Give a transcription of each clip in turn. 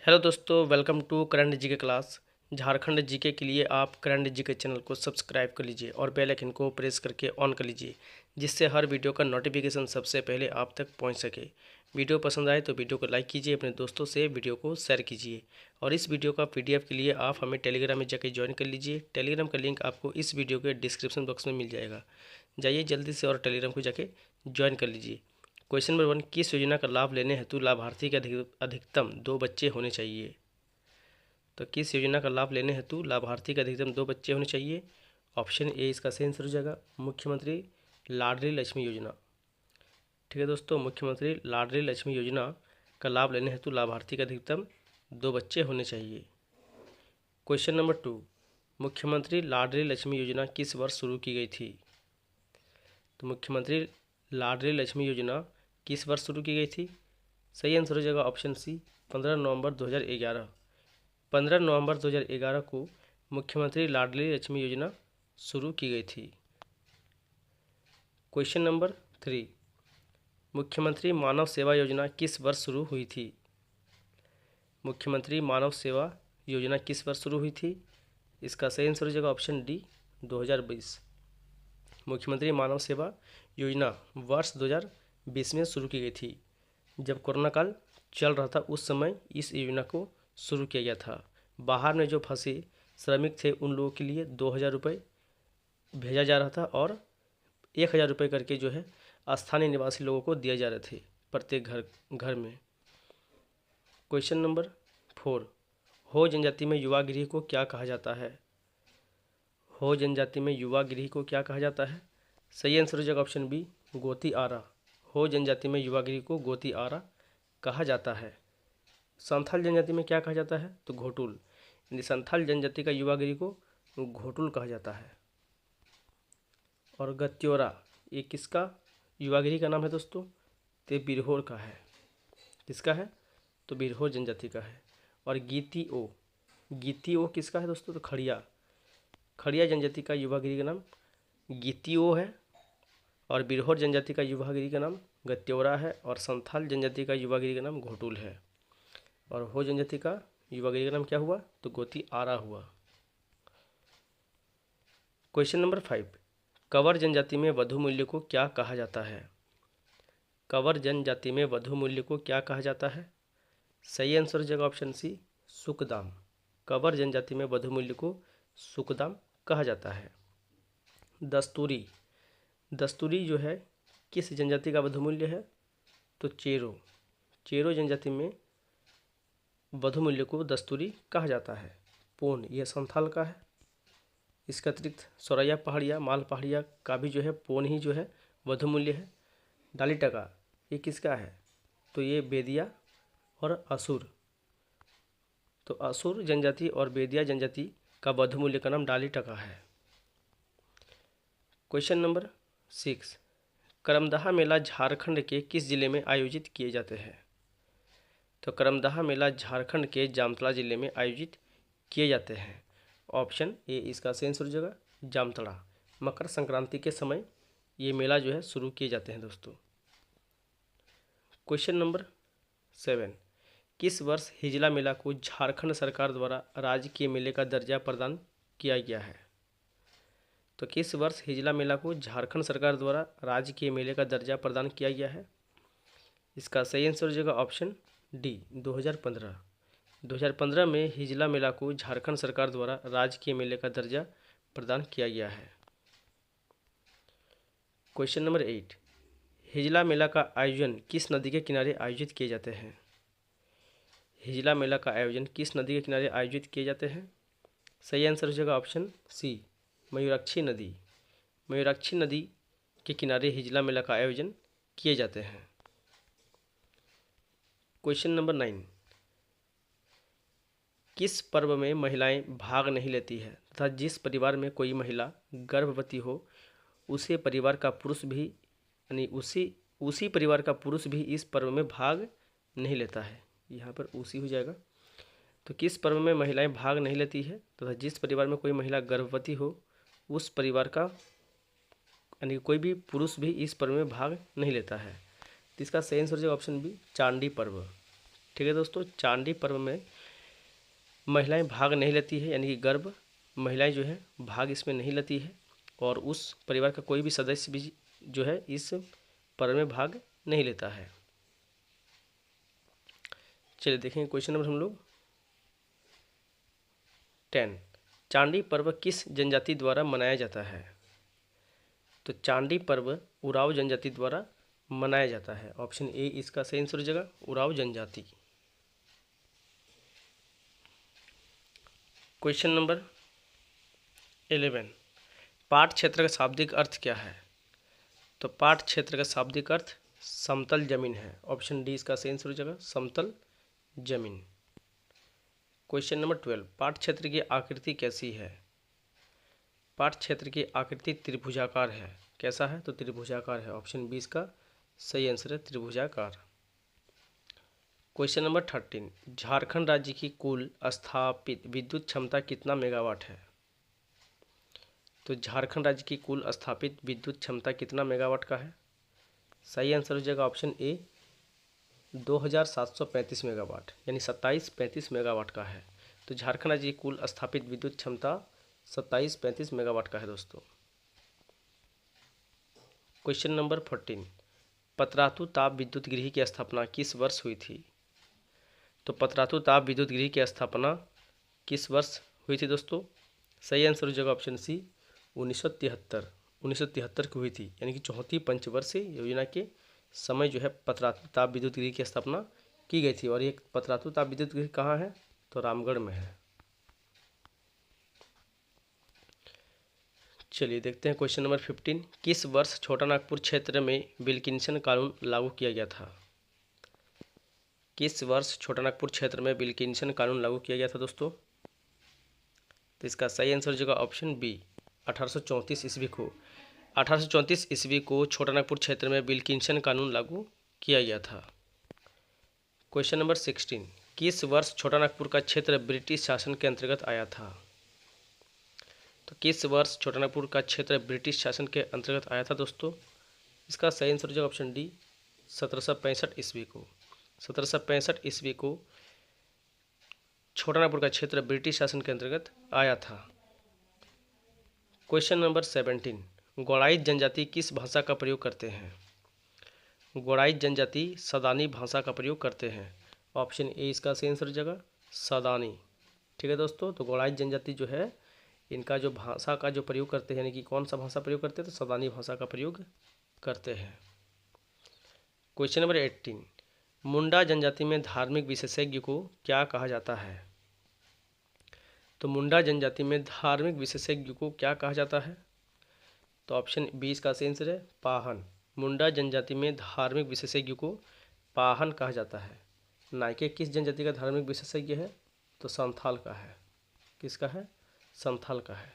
Hello दोस्तों, welcome to current GK class. Jharkhand GK के लिए आप करंट जीके चैनल को सब्सक्राइब कर लीजिए और बेल आइकन को प्रेस करके ऑन कर लीजिए, जिससे हर वीडियो का नोटिफिकेशन सबसे पहले आप तक पहुंच सके। वीडियो पसंद आए तो वीडियो को लाइक कीजिए, अपने दोस्तों से वीडियो को शेयर कीजिए और इस वीडियो का PDF के लिए आप हमें टेलीग्राम में जाके ज्वाइन कर लीजिए। टेलीग्राम का लिंक आपको इस वीडियो के डिस्क्रिप्शन बॉक्स में मिल जाएगा। जाइए जल्दी से और टेलीग्राम को जाके ज्वाइन कर लीजिए। क्वेश्चन नंबर 1, किस योजना का लाभ लेने हेतु लाभार्थी के अधिकतम 2 बच्चे होने चाहिए? तो किस योजना का लाभ लेने हेतु लाभार्थी के अधिकतम 2 बच्चे होने चाहिए? ऑप्शन ए इसका सही आंसर हो जाएगा, मुख्यमंत्री लाडली लक्ष्मी योजना। ठीक है दोस्तों, मुख्यमंत्री लाडली लक्ष्मी योजना का लाभ लेने हेतु लाभार्थी के अधिकतम 2 बच्चे होने चाहिए। क्वेश्चन नंबर 2, मुख्यमंत्री लाडली लक्ष्मी योजना किस वर्ष शुरू की गई थी? तो मुख्यमंत्री लाडली लक्ष्मी योजना किस वर्ष शुरू की गई थी? सही आंसर हो जाएगा ऑप्शन सी, 15 नवंबर 2011। 15 नवंबर 2011 को मुख्यमंत्री लाडली लक्ष्मी योजना शुरू की गई थी। क्वेश्चन नंबर 3, मुख्यमंत्री मानव सेवा योजना किस वर्ष शुरू हुई थी? मुख्यमंत्री मानव सेवा योजना किस वर्ष शुरू हुई थी? इसका सही आंसर हो जाएगा ऑप्शन डी, 2020। मुख्यमंत्री मानव सेवा योजना वर्ष 2020 में शुरू की गई थी। जब कोरोना काल चल रहा था उस समय इस योजना को शुरू किया गया था। बाहर में जो फंसे श्रमिक थे उन लोगों के लिए 2000 रुपये भेजा जा रहा था और 1000 रुपये करके जो है स्थानीय निवासी लोगों को दिए जा रहे थे प्रत्येक घर में। क्वेश्चन नंबर 4, हो जनजाति में युवा गृह को क्या कहा जाता है? हो जनजाति में युवा गृह को क्या कहा जाता है? सही आंसर हो जाएगा ऑप्शन बी, गोती आरा। हो जनजाति में युवा गृह को गोती आरा कहा जाता है। संथाल जनजाति में क्या कहा जाता है? तो घोटुल। यानी संथाल जनजाति का युवा गृह को घोटुल कहा जाता है। और गत्योरा ये किसका युवा गृह का नाम है दोस्तों? तो बिरहोर का है। किसका है? तो बिरहोर जनजाति का है। और गीतियो किसका है दोस्तों? तो खड़िया जनजाति का युवा गृह का नाम गीतियो है और बिरहोर जनजाति का युवा गृह का नाम गत्योरा है और संथाल जनजाति का युवा गृह का नाम घोटुल है। और हो जनजाति का युवा गृह का नाम क्या हुआ? तो गोती आरा हुआ। क्वेश्चन नंबर 5, कंवर जनजाति में वधु मूल्य को क्या कहा जाता है? कंवर जनजाति में वधु मूल्य को क्या कहा जाता है? सही आंसर हो जाएगा ऑप्शन सी, सुकदाम। कंवर जनजाति में वधु मूल्य को सुकदाम कहा जाता है। दस्तूरी जो है किस जनजाति का वधु मूल्य है? तो चेरो जनजाति में वधु मूल्य को दस्तूरी कहा जाता है। पोन यह संथाल का है। इसके अतिरिक्त सोरैया पहाड़िया, माल पहाड़िया का भी जो है पोन ही जो है वधु मूल्य है। डाली टका ये किसका है? तो ये बेदिया और असुर। तो असुर जनजाति और बेदिया जनजाति का वधु मूल्य का नाम डाली टका है। क्वेश्चन नंबर 6, करमदहा मेला झारखंड के किस जिले में आयोजित किए जाते हैं? तो करमदहा मेला झारखंड के जामतड़ा जिले में आयोजित किए जाते हैं। ऑप्शन ए इसका सही आंसर हो जाएगा, जामतड़ा। मकर संक्रांति के समय ये मेला जो है शुरू किए जाते हैं दोस्तों। क्वेश्चन नंबर 7, किस वर्ष हिजला मेला को झारखंड सरकार द्वारा राजकीय मेले का दर्जा प्रदान किया गया है? तो किस वर्ष हिजला मेला को झारखंड सरकार द्वारा राजकीय मेले का दर्जा प्रदान किया गया है? इसका सही आंसर हो जाएगा ऑप्शन डी, 2015। 2015 में हिजला मेला को झारखंड सरकार द्वारा राजकीय मेले का दर्जा प्रदान किया गया है। क्वेश्चन नंबर 8, हिजला मेला का आयोजन किस नदी के किनारे आयोजित किए जाते हैं? हिजला मेला का आयोजन किस नदी के किनारे आयोजित किए जाते हैं? सही आंसर हो जाएगा ऑप्शन सी, मयूराक्षी नदी। मयूराक्षी नदी के किनारे हिजला मेला का आयोजन किए जाते हैं। क्वेश्चन नंबर 9, किस पर्व में महिलाएं भाग नहीं लेती है तथा जिस परिवार में कोई महिला गर्भवती हो उसी परिवार का पुरुष भी इस पर्व में भाग नहीं लेता है? यहाँ पर उसी हो जाएगा। तो किस पर्व में महिलाएं भाग नहीं लेती है तथा जिस परिवार में कोई महिला गर्भवती हो उस परिवार का यानी कोई भी पुरुष भी इस पर्व में भाग नहीं लेता है? तो इसका सही आंसर हो जाएगा ऑप्शन बी, चांडी पर्व। ठीक है दोस्तों, चांडी पर्व में महिलाएं भाग नहीं लेती है, यानी कि गर्भ महिलाएं जो है भाग इसमें नहीं लेती है, और उस परिवार का कोई भी सदस्य भी जो है इस पर्व में भाग नहीं लेता है। चलिए देखेंगे क्वेश्चन नंबर हम लोग 10। चांडी पर्व किस जनजाति द्वारा मनाया जाता है? तो चांडी पर्व उराव जनजाति द्वारा मनाया जाता है। ऑप्शन ए इसका सही आंसर हो जाएगा, उराव जनजाति। Question number 11। पाठ क्षेत्र का शाब्दिक अर्थ क्या है? तो पाठ क्षेत्र का शाब्दिक अर्थ समतल जमीन है। ऑप्शन डी इसका सही आंसर हो जाएगा, समतल जमीन। Question number 12। पाठ क्षेत्र की आकृति कैसी है? पाठ क्षेत्र की आकृति त्रिभुजाकार है। कैसा है? तो त्रिभुजाकार है। ऑप्शन बी इसका सही आंसर है, त्रिभुजाकार। Question number 13। झारखंड राज्य की कुल स्थापित विद्युत क्षमता कितना मेगावाट है? तो झारखंड राज्य की कुल स्थापित विद्युत क्षमता कितना मेगावाट का है? सही आंसर हो जाएगा ऑप्शन ए 2735 मेगावाट, यानी 2735 मेगावाट का है। तो झारखंड राज्य की कुल स्थापित विद्युत क्षमता 2735 मेगावाट का है दोस्तों। Question number 14। पतरातू ताप विद्युत गृह की स्थापना किस वर्ष हुई थी? तो पतरातू ताप विद्युत गृह की स्थापना किस वर्ष हुई थी दोस्तों? सही आंसर हो जाएगा ऑप्शन सी 1973 की हुई थी, यानी कि चौथी पंचवर्षीय योजना के समय जो है पतरातू ताप विद्युत गृह की स्थापना की गई थी। और ये पतरातू ताप विद्युत गृह कहाँ है? तो रामगढ़ में है। चलिए देखते हैं क्वेश्चन नंबर 15। किस वर्ष छोटा नागपुर क्षेत्र में विल्किंसन कानून लागू किया गया था? किस वर्ष छोटा नागपुर क्षेत्र में विल्किंसन कानून लागू किया गया था दोस्तों? तो इसका सही आंसर हो जाएगा ऑप्शन बी 1834 ईस्वी को। 1834 ईस्वी को छोटा नागपुर क्षेत्र में विल्किंसन कानून लागू किया गया था। Question number 16। किस वर्ष छोटा नागपुर का क्षेत्र ब्रिटिश शासन के अंतर्गत आया था? तो किस वर्ष छोटा नागपुर का क्षेत्र ब्रिटिश शासन के अंतर्गत आया था दोस्तों? इसका सही आंसर हो जाएगा ऑप्शन डी 1765 ईस्वी को। 1765 ईस्वी को छोटा नागपुर का क्षेत्र ब्रिटिश शासन के अंतर्गत आया था। Question number 17। गौड़ाई जनजाति किस भाषा का प्रयोग करते हैं? गौड़ाई जनजाति सदानी भाषा का प्रयोग करते हैं। ऑप्शन ए इसका सही आंसर हो जाएगा, सदानी। ठीक है दोस्तों, तो गौड़ाई जनजाति जो है इनका जो भाषा का जो प्रयोग करते हैं, यानी कि कौन सा भाषा प्रयोग करते हैं? तो सदानी भाषा का प्रयोग करते हैं। Question number 18। मुंडा जनजाति में धार्मिक विशेषज्ञ को क्या कहा जाता है? तो मुंडा जनजाति में धार्मिक विशेषज्ञ को क्या कहा जाता है? तो ऑप्शन बी इसका सही आंसर है, पाहन। मुंडा जनजाति में धार्मिक विशेषज्ञ को पाहन कहा जाता है। नायके किस जनजाति का धार्मिक विशेषज्ञ है? तो संथाल का है। किसका है? संथाल का है।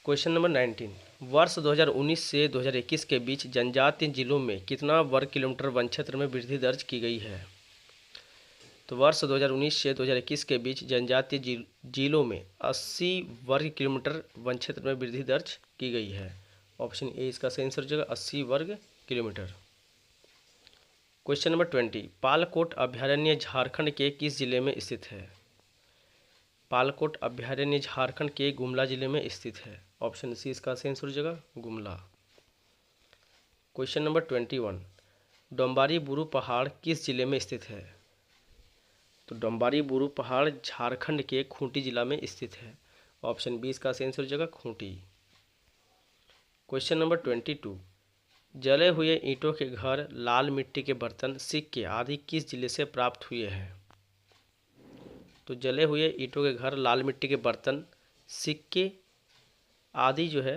Question number 19। वर्ष 2019 से 2021 के बीच जनजातीय जिलों में कितना वर्ग किलोमीटर वन क्षेत्र में वृद्धि दर्ज की गई है? तो वर्ष 2019 से 2021 के बीच जनजातीय जिलों में 80 वर्ग किलोमीटर वन क्षेत्र में वृद्धि दर्ज की गई है। ऑप्शन ए इसका सही आंसर हो जाएगा 80 वर्ग किलोमीटर। Question number 20। पालकोट अभयारण्य झारखंड के किस जिले में स्थित है? पालकोट अभयारण्य झारखंड के गुमला जिले में स्थित है। ऑप्शन सी इसका सही आंसर हो जाएगा, गुमला। Question number 21। डोम्बारी बुरू पहाड़ किस जिले में स्थित है? तो डोम्बारी बुरू पहाड़ झारखंड के खूंटी जिला में स्थित है। ऑप्शन बी इसका सही आंसर हो जाएगा, खूंटी। Question number 22। जले हुए ईंटों के घर, लाल मिट्टी के बर्तन, सिक्के आदि किस जिले से प्राप्त हुए हैं? तो जले हुए ईंटों के घर, लाल मिट्टी के बर्तन, सिक्के आदि जो है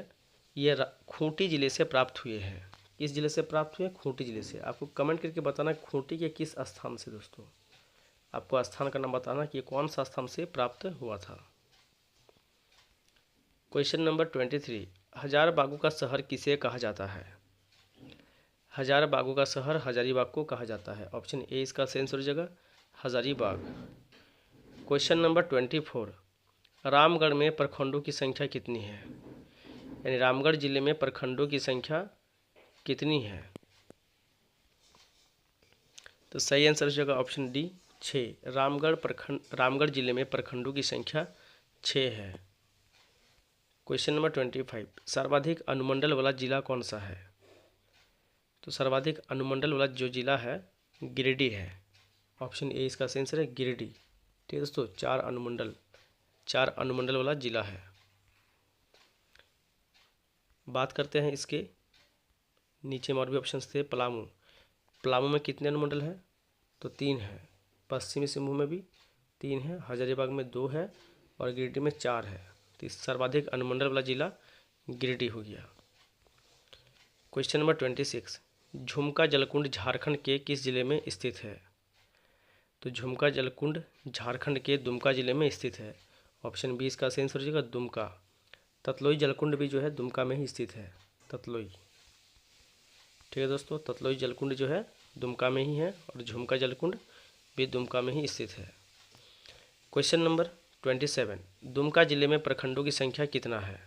ये खूंटी जिले से प्राप्त हुए हैं। किस जिले से प्राप्त हुए? खूंटी जिले से। आपको कमेंट करके बताना खूंटी के किस स्थान से दोस्तों, आपको स्थान का नाम बताना कि कौन सा स्थान से प्राप्त हुआ था। Question number 23। हजारीबाग का शहर किसे कहा जाता है? हजारीबाग का शहर हजारीबाग को कहा जाता है। ऑप्शन ए इसका सही आंसर हो जाएगा, हजारीबाग। Question number 24। रामगढ़ में प्रखंडों की संख्या कितनी है? यानी रामगढ़ जिले में प्रखंडों की संख्या कितनी है? तो सही आंसर हो जाएगा ऑप्शन डी 6। रामगढ़ जिले में प्रखंडों की संख्या 6 है। क्वेश्चन नंबर 25, सर्वाधिक अनुमंडल वाला जिला कौन सा है? तो सर्वाधिक अनुमंडल वाला जो जिला है गिरिडीह है। ऑप्शन ए इसका सही आंसर है, गिरिडीह। ठीक है दोस्तों, 4 अनुमंडल वाला जिला है। बात करते हैं इसके नीचे में और भी ऑप्शन थे। पलामू में कितने अनुमंडल हैं? तो 3 है। पश्चिमी सिंहभूम में भी 3 है, हजारीबाग में 2 है और गिरिडीह में 4 है। तो सर्वाधिक अनुमंडल वाला जिला गिरिडीह हो गया। क्वेश्चन नंबर 26, झुमका जलकुंड झारखंड के किस जिले में स्थित है? तो झुमका जलकुंड झारखंड के दुमका जिले में स्थित है। ऑप्शन बी इसका सही आंसर हो जाएगा, दुमका। ततलोई जलकुंड भी जो है दुमका में ही स्थित है, ततलोई। ठीक है दोस्तों, ततलोई जलकुंड जो है दुमका में ही है और झुमका जलकुंड भी दुमका में ही स्थित है। क्वेश्चन नंबर 27, दुमका जिले में प्रखंडों की संख्या कितना है?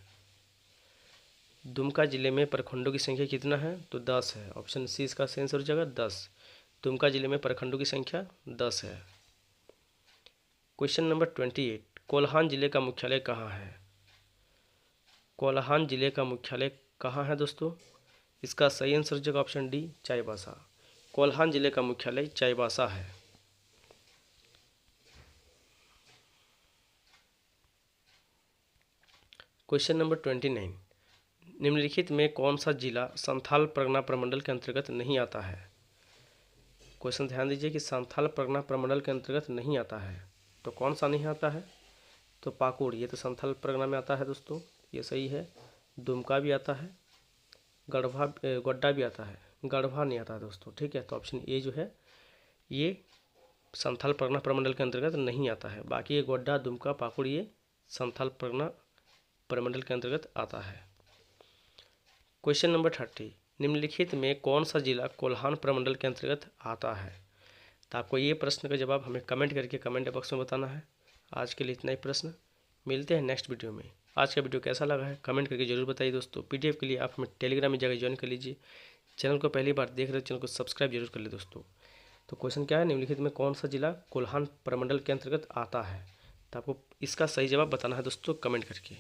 दुमका जिले में प्रखंडों की संख्या कितना है? तो 10 है। ऑप्शन सी इसका सही आंसर हो जाएगा, 10। दुमका जिले में प्रखंडों की संख्या 10 है। क्वेश्चन नंबर 28, कोल्हान जिले का मुख्यालय कहाँ है? कोल्हान जिले का मुख्यालय कहाँ है दोस्तों? इसका सही आंसर हो जाएगा ऑप्शन डी, चाईबासा। कोल्हान जिले का मुख्यालय चाईबासा है। क्वेश्चन नंबर 29, निम्नलिखित में कौन सा जिला संथाल परगना प्रमंडल के अंतर्गत नहीं आता है? क्वेश्चन ध्यान दीजिए कि संथाल परगना प्रमंडल के अंतर्गत नहीं आता है, तो कौन सा नहीं आता है? तो पाकुड़, ये तो संथाल परगना में आता है दोस्तों, ये सही है। दुमका भी आता है, गोड्डा भी आता है, गढ़वा नहीं आता है दोस्तों। ठीक है, तो ऑप्शन ए जो है ये संथाल परगना प्रमंडल के अंतर्गत नहीं आता है। बाकी ये गोड्डा, दुमका, पाकुड़ ये संथाल परगना प्रमंडल के अंतर्गत आता है। क्वेश्चन नंबर 30, निम्नलिखित में कौन सा जिला कोल्हान प्रमंडल के अंतर्गत आता है? तो आपको ये प्रश्न का जवाब हमें कमेंट करके कमेंट बॉक्स में बताना है। आज के लिए इतना ही प्रश्न, मिलते हैं नेक्स्ट वीडियो में। आज का वीडियो कैसा लगा है कमेंट करके जरूर बताइए दोस्तों। पीडीएफ के लिए आप हमें टेलीग्राम में जाकर ज्वाइन कर लीजिए। चैनल को पहली बार देख रहे हो, चैनल को सब्सक्राइब जरूर कर ले दोस्तों। तो क्वेश्चन क्या है, निम्नलिखित में कौन सा जिला कोल्हान प्रमंडल के अंतर्गत आता है? तो आपको इसका सही जवाब बताना है दोस्तों कमेंट करके।